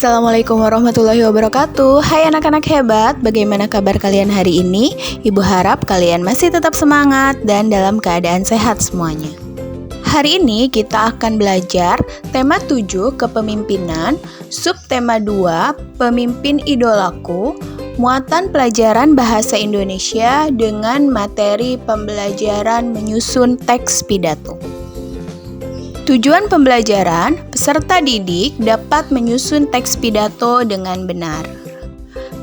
Assalamualaikum warahmatullahi wabarakatuh. Hai anak-anak hebat, bagaimana kabar kalian hari ini? Ibu harap kalian masih tetap semangat dan dalam keadaan sehat semuanya. Hari ini kita akan belajar tema 7 kepemimpinan, subtema 2 pemimpin idolaku, muatan pelajaran bahasa Indonesia dengan materi pembelajaran menyusun teks pidato. Tujuan pembelajaran, peserta didik dapat menyusun teks pidato dengan benar.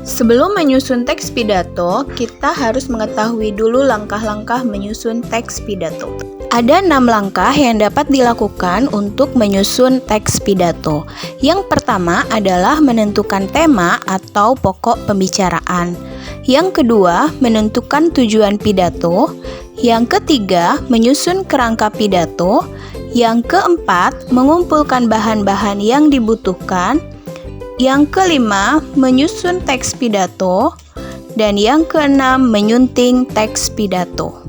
Sebelum menyusun teks pidato, kita harus mengetahui dulu langkah-langkah menyusun teks pidato. Ada 6 langkah yang dapat dilakukan untuk menyusun teks pidato. Yang pertama adalah menentukan tema atau pokok pembicaraan. Yang kedua, menentukan tujuan pidato. Yang ketiga, menyusun kerangka pidato. Yang keempat, mengumpulkan bahan-bahan yang dibutuhkan. Yang kelima, menyusun teks pidato. Dan yang keenam, menyunting teks pidato.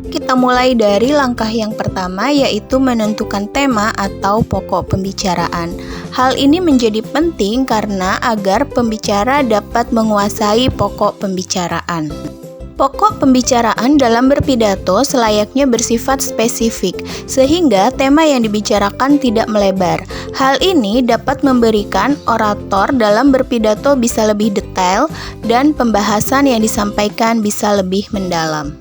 Kita mulai dari langkah yang pertama, yaitu menentukan tema atau pokok pembicaraan. Hal ini menjadi penting karena agar pembicara dapat menguasai pokok pembicaraan. Pokok pembicaraan dalam berpidato selayaknya bersifat spesifik, sehingga tema yang dibicarakan tidak melebar. Hal ini dapat memberikan orator dalam berpidato bisa lebih detail dan pembahasan yang disampaikan bisa lebih mendalam.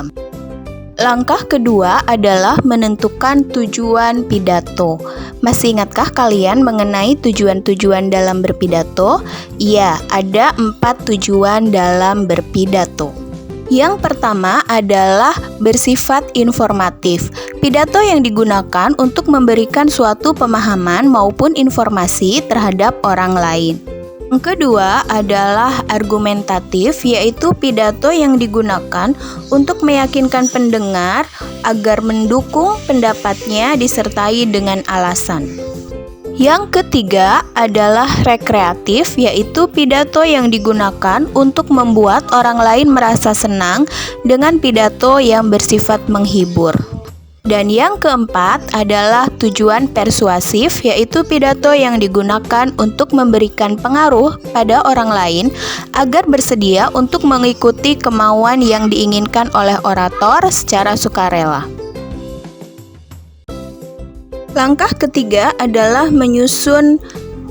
Langkah kedua adalah menentukan tujuan pidato. Masih ingatkah kalian mengenai tujuan-tujuan dalam berpidato? Iya, ada 4 tujuan dalam berpidato. Yang pertama adalah bersifat informatif. Pidato yang digunakan untuk memberikan suatu pemahaman maupun informasi terhadap orang lain. Yang kedua adalah argumentatif, yaitu pidato yang digunakan untuk meyakinkan pendengar agar mendukung pendapatnya disertai dengan alasan. Yang ketiga adalah rekreatif, yaitu pidato yang digunakan untuk membuat orang lain merasa senang dengan pidato yang bersifat menghibur. Dan yang keempat adalah tujuan persuasif, yaitu pidato yang digunakan untuk memberikan pengaruh pada orang lain agar bersedia untuk mengikuti kemauan yang diinginkan oleh orator secara sukarela. Langkah ketiga adalah menyusun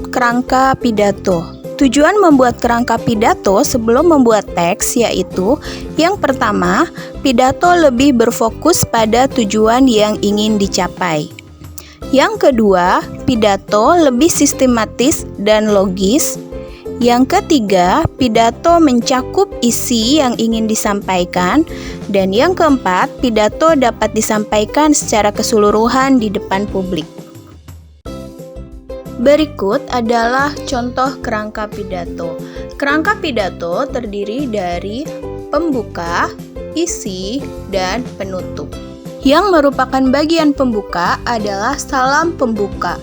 kerangka pidato. Tujuan membuat kerangka pidato sebelum membuat teks yaitu: yang pertama, pidato lebih berfokus pada tujuan yang ingin dicapai. Yang kedua, pidato lebih sistematis dan logis. Yang ketiga, pidato mencakup isi yang ingin disampaikan. Dan yang keempat, pidato dapat disampaikan secara keseluruhan di depan publik. Berikut adalah contoh kerangka pidato. Kerangka pidato terdiri dari pembuka, isi, dan penutup. Yang merupakan bagian pembuka adalah salam pembuka,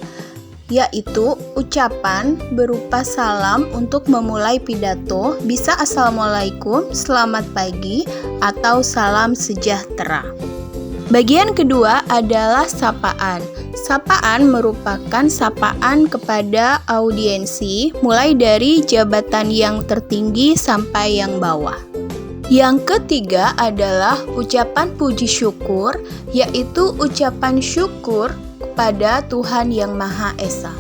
yaitu ucapan berupa salam untuk memulai pidato, bisa Assalamualaikum, selamat pagi, atau salam sejahtera. Bagian kedua adalah sapaan. Sapaan merupakan sapaan kepada audiensi, mulai dari jabatan yang tertinggi sampai yang bawah. Yang ketiga adalah ucapan puji syukur, yaitu ucapan syukur kepada Tuhan Yang Maha Esa.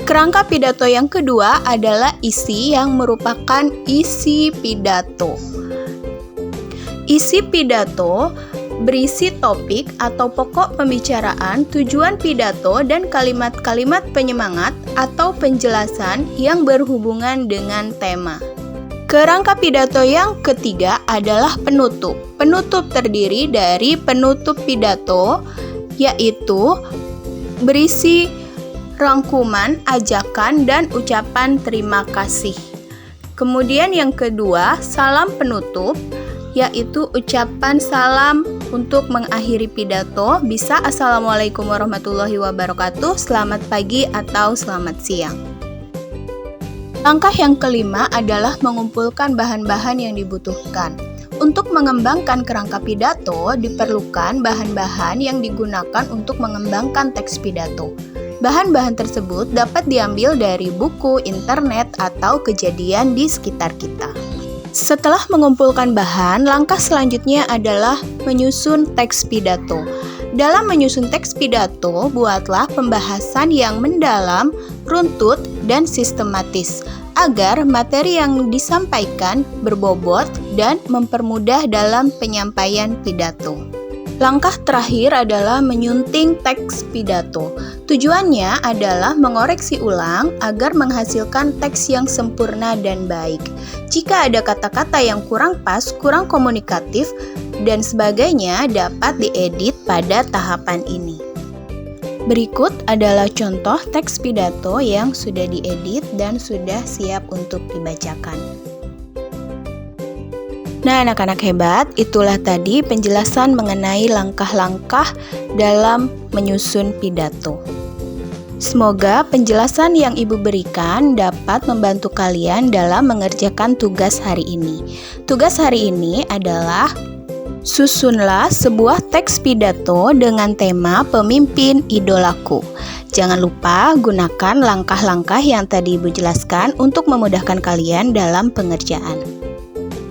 Kerangka pidato yang kedua adalah isi, yang merupakan isi pidato. Isi pidato berisi topik atau pokok pembicaraan, tujuan pidato, dan kalimat-kalimat penyemangat atau penjelasan yang berhubungan dengan tema. Kerangka pidato yang ketiga adalah penutup. Penutup terdiri dari penutup pidato, yaitu berisi rangkuman, ajakan, dan ucapan terima kasih. Kemudian yang kedua, salam penutup, yaitu ucapan salam untuk mengakhiri pidato, bisa Assalamualaikum warahmatullahi wabarakatuh, selamat pagi, atau selamat siang. Langkah yang kelima adalah mengumpulkan bahan-bahan yang dibutuhkan. Untuk mengembangkan kerangka pidato, diperlukan bahan-bahan yang digunakan untuk mengembangkan teks pidato. Bahan-bahan tersebut dapat diambil dari buku, internet, atau kejadian di sekitar kita. Setelah mengumpulkan bahan, langkah selanjutnya adalah menyusun teks pidato. Dalam menyusun teks pidato, buatlah pembahasan yang mendalam, runtut, dan sistematis agar materi yang disampaikan berbobot dan mempermudah dalam penyampaian pidato. Langkah terakhir adalah menyunting teks pidato. Tujuannya adalah mengoreksi ulang agar menghasilkan teks yang sempurna dan baik. Jika ada kata-kata yang kurang pas, kurang komunikatif, dan sebagainya dapat diedit pada tahapan ini. Berikut adalah contoh teks pidato yang sudah diedit dan sudah siap untuk dibacakan. Nah, anak-anak hebat, itulah tadi penjelasan mengenai langkah-langkah dalam menyusun pidato. Semoga penjelasan yang Ibu berikan dapat membantu kalian dalam mengerjakan tugas hari ini. Tugas hari ini adalah susunlah sebuah teks pidato dengan tema pemimpin idolaku. Jangan lupa gunakan langkah-langkah yang tadi Ibu jelaskan untuk memudahkan kalian dalam pengerjaan.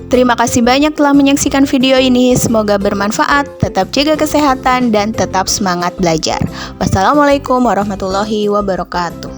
Terima kasih banyak telah menyaksikan video ini. Semoga bermanfaat. Tetap jaga kesehatan dan tetap semangat belajar. Wassalamualaikum warahmatullahi wabarakatuh.